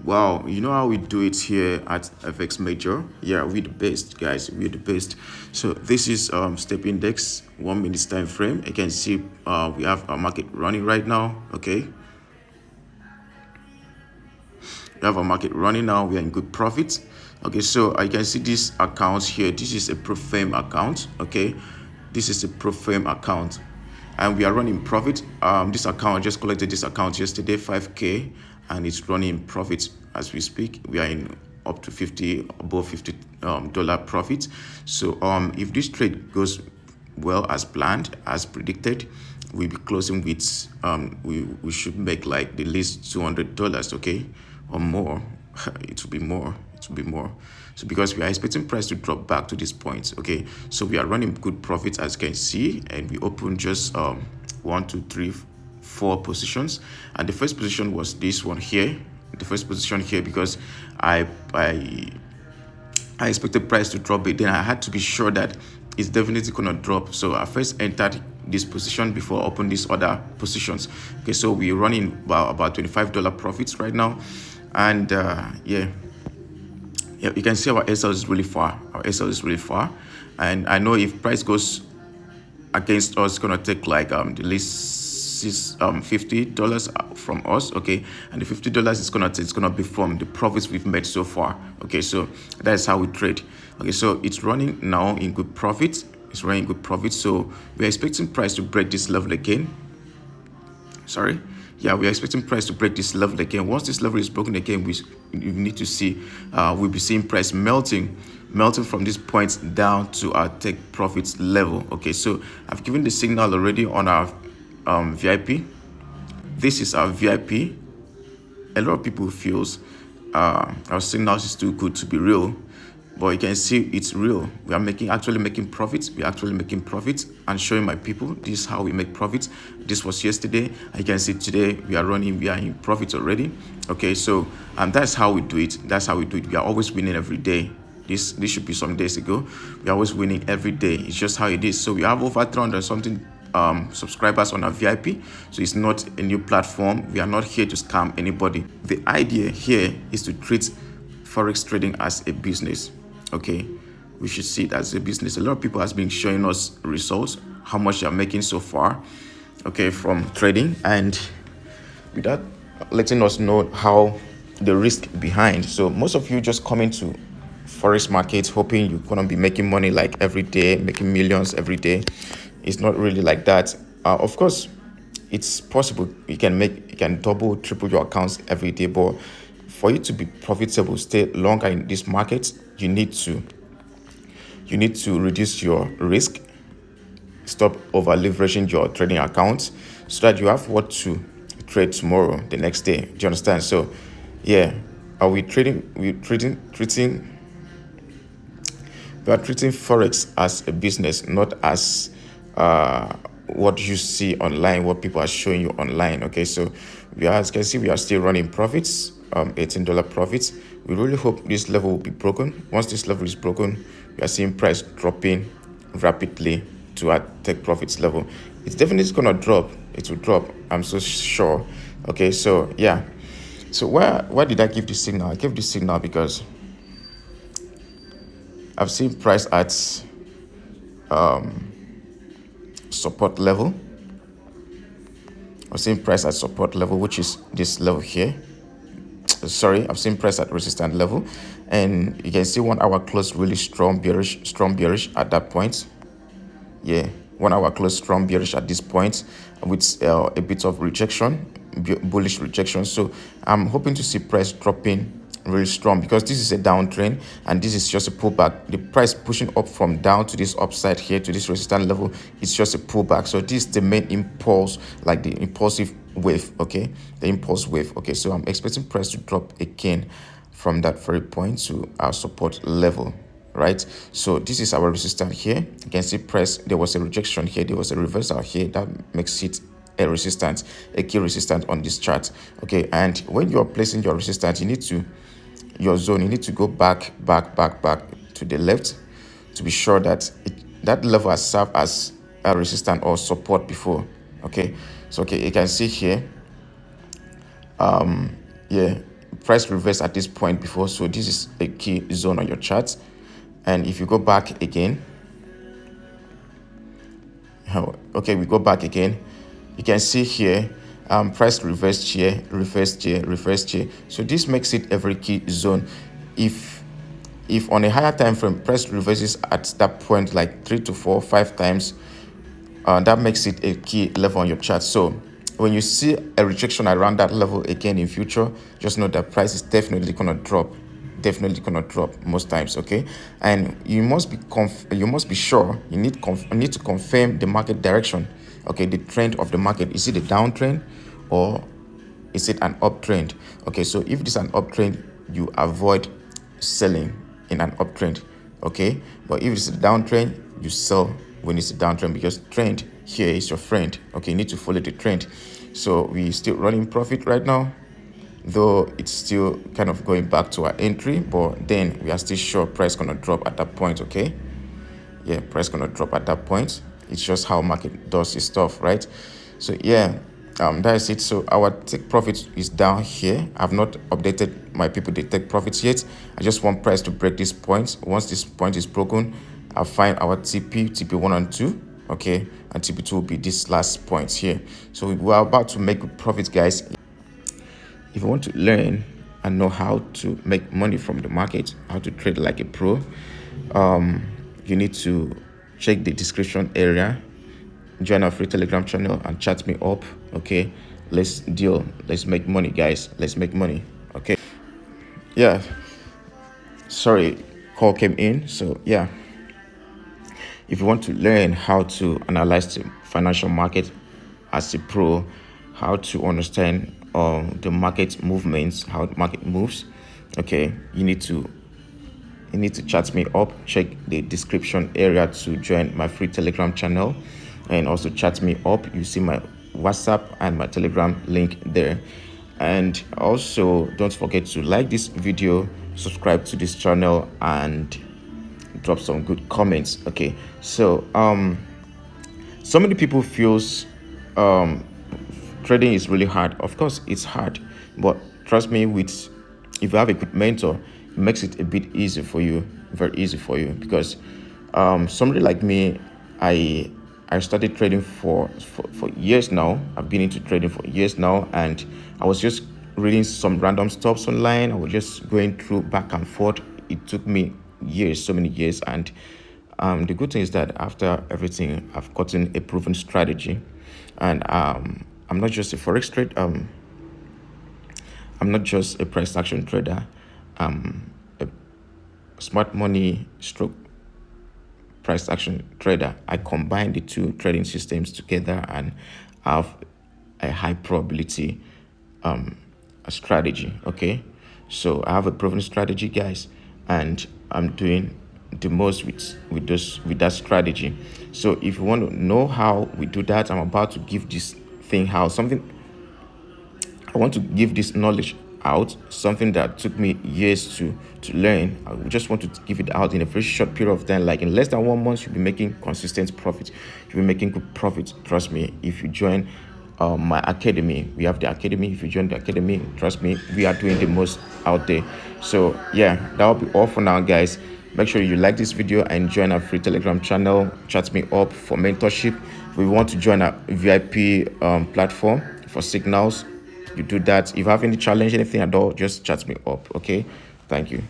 Wow, you know how we do it here at FX Major? Yeah, we're the best, guys. We're the best. So this is step index, 1 minute time frame. You can see we have our market running right now. Okay, we have our market running now. We are in good profit. Okay, so I can see this account here. This is a Profame account. Okay, this is a Profame account, and we are running profit. This account, I just collected this account yesterday, 5K, and it's running profit as we speak. We are in up to 50, above $50 profit. So if this trade goes well as planned, as predicted, we'll be closing with we should make like the least $200, okay, or more. It will be more. It will be more. So because we are expecting price to drop back to this point, okay. So we are running good profits as you can see, and we opened just 1, 2, 3, 4 positions, and the first position was this one here. The first position here because I expected price to drop it. Then I had to be sure that it's definitely gonna drop. So I first entered this position before I opened these other positions. Okay, so we're running about $25 profits right now, and yeah, you can see our SL is really far. Our SL is really far, and I know if price goes against us, it's gonna take like the least $50 from us, okay, and the $50 is gonna be from the profits we've made so far. Okay, so that's how we trade. Okay, so it's running now in good profit. It's running good profit. So we're expecting price to break this level again. Sorry, yeah, we're expecting price to break this level again. Once this level is broken again, we need to see we'll be seeing price melting from this point down to our take profits level. Okay, so I've given the signal already on our VIP. This is our VIP. A lot of people feels our signals is too good to be real, but you can see it's real. We are actually making profits. We're actually making profits and showing my people this is how we make profits. This was yesterday. You can see today we are in profits already. Okay, so that's how we do it. That's how we do it. We are always winning every day. This should be some days ago. We are always winning every day. It's just how it is. So we have over 300 something subscribers on our VIP. So it's not a new platform. We are not here to scam anybody. The idea here is to treat forex trading as a business. Okay, we should see it as a business. A lot of people has been showing us results, how much they are making so far, okay, from trading, and without letting us know how the risk behind. So most of you just come into forex market hoping you're gonna be making money like every day, making millions every day. It's not really like that. Of course, it's possible you can double, triple your accounts every day, but for you to be profitable, stay longer in this market, you need to reduce your risk, stop over leveraging your trading accounts, so that you have what to trade tomorrow, the next day. Do you understand? So yeah, we are treating forex as a business, not as what you see online, what people are showing you online. Okay, so as you can see, we are still running profits, $18 profits. We really hope this level will be broken. Once this level is broken, we are seeing price dropping rapidly to our take profits level. It's definitely gonna drop. It will drop, I'm so sure. Okay, so yeah, so why did I give this signal? I gave this signal because I've seen price at support level. I've seen price at support level, which is this level here. Sorry, I've seen price at resistance level, and you can see 1 hour close really strong bearish at that point. Yeah, 1 hour close strong bearish at this point with a bit of rejection, bullish rejection. So I'm hoping to see price dropping really strong because this is a downtrend and this is just a pullback. The price pushing up from down to this upside here to this resistance level, it's just a pullback. So this is the main impulse, like the impulsive wave. Okay, the impulse wave. Okay, so I'm expecting price to drop again from that very point to our support level, right? So this is our resistance here. You can see price, there was a rejection here, there was a reversal here. That makes it a resistance, a key resistance on this chart. Okay, and when you're placing your resistance, you need to go back to the left to be sure that that level has served as a resistance or support before. Okay, so okay, you can see here, yeah, price reverse at this point before, so this is a key zone on your chart. And if you go back again, okay, we go back again, you can see here price reversed here, reversed here, reversed here. So this makes it every key zone. If on a higher time frame price reverses at that point like 3 to 4 5 times, that makes it a key level on your chart. So when you see a rejection around that level again in future, just know that price is definitely gonna drop, most times. Okay, and you must be sure, you need to confirm the market direction. Okay, the trend of the market, is it a downtrend or is it an uptrend? Okay, so if it's an uptrend, you avoid selling in an uptrend. Okay, but if it's a downtrend, you sell when it's a downtrend, because trend here is your friend. Okay, you need to follow the trend. So we still running profit right now, though it's still kind of going back to our entry, but then we are still sure price gonna drop at that point. Okay, yeah, price gonna drop at that point. It's just how market does its stuff, right? So yeah, that is it. So our take profit is down here. I've not updated my people the take profits yet. I just want price to break this point. Once this point is broken, I'll find our TP1 and 2. Okay, and TP2 will be this last point here. So we're about to make good profits, guys. If you want to learn and know how to make money from the market, how to trade like a pro, you need to check the description area, join our free Telegram channel and chat me up. Okay, let's deal, let's make money, guys. Let's make money. Okay, yeah, sorry, call came in. So yeah, if you want to learn how to analyze the financial market as a pro, how to understand the market movements, how the market moves, okay, you need to chat me up. Check the description area to join my free Telegram channel, and also chat me up. You see my WhatsApp and my Telegram link there. And also don't forget to like this video, subscribe to this channel, and drop some good comments. Okay, so so many people feels trading is really hard. Of course it's hard, but trust me, if you have a good mentor, it makes it a bit easy for you, very easy for you. Because somebody like me, I started trading for years now. I've been into trading for years now, and I was just reading some random stuffs online. I was just going through back and forth. It took me years, so many years. And the good thing is that after everything, I've gotten a proven strategy. And I'm not just a forex trade. I'm not just a price action trader. I'm a smart money stroke price action trader. I combine the two trading systems together and have a high probability a strategy. Okay, so I have a proven strategy, guys, and I'm doing the most with that strategy. So if you want to know how we do that, I'm about to give this thing out. I want to give this knowledge out, something that took me years to learn. I just want to give it out in a very short period of time. Like in less than 1 month, you'll be making consistent profit. You'll be making good profit. Trust me. If you join my academy, we have the academy. If you join the academy, trust me, we are doing the most out there. So yeah, that will be all for now, guys. Make sure you like this video and join our free Telegram channel. Chat me up for mentorship. If we want to join our VIP platform for signals, you do that. If you have any challenge, anything at all, just chat me up. Okay, thank you.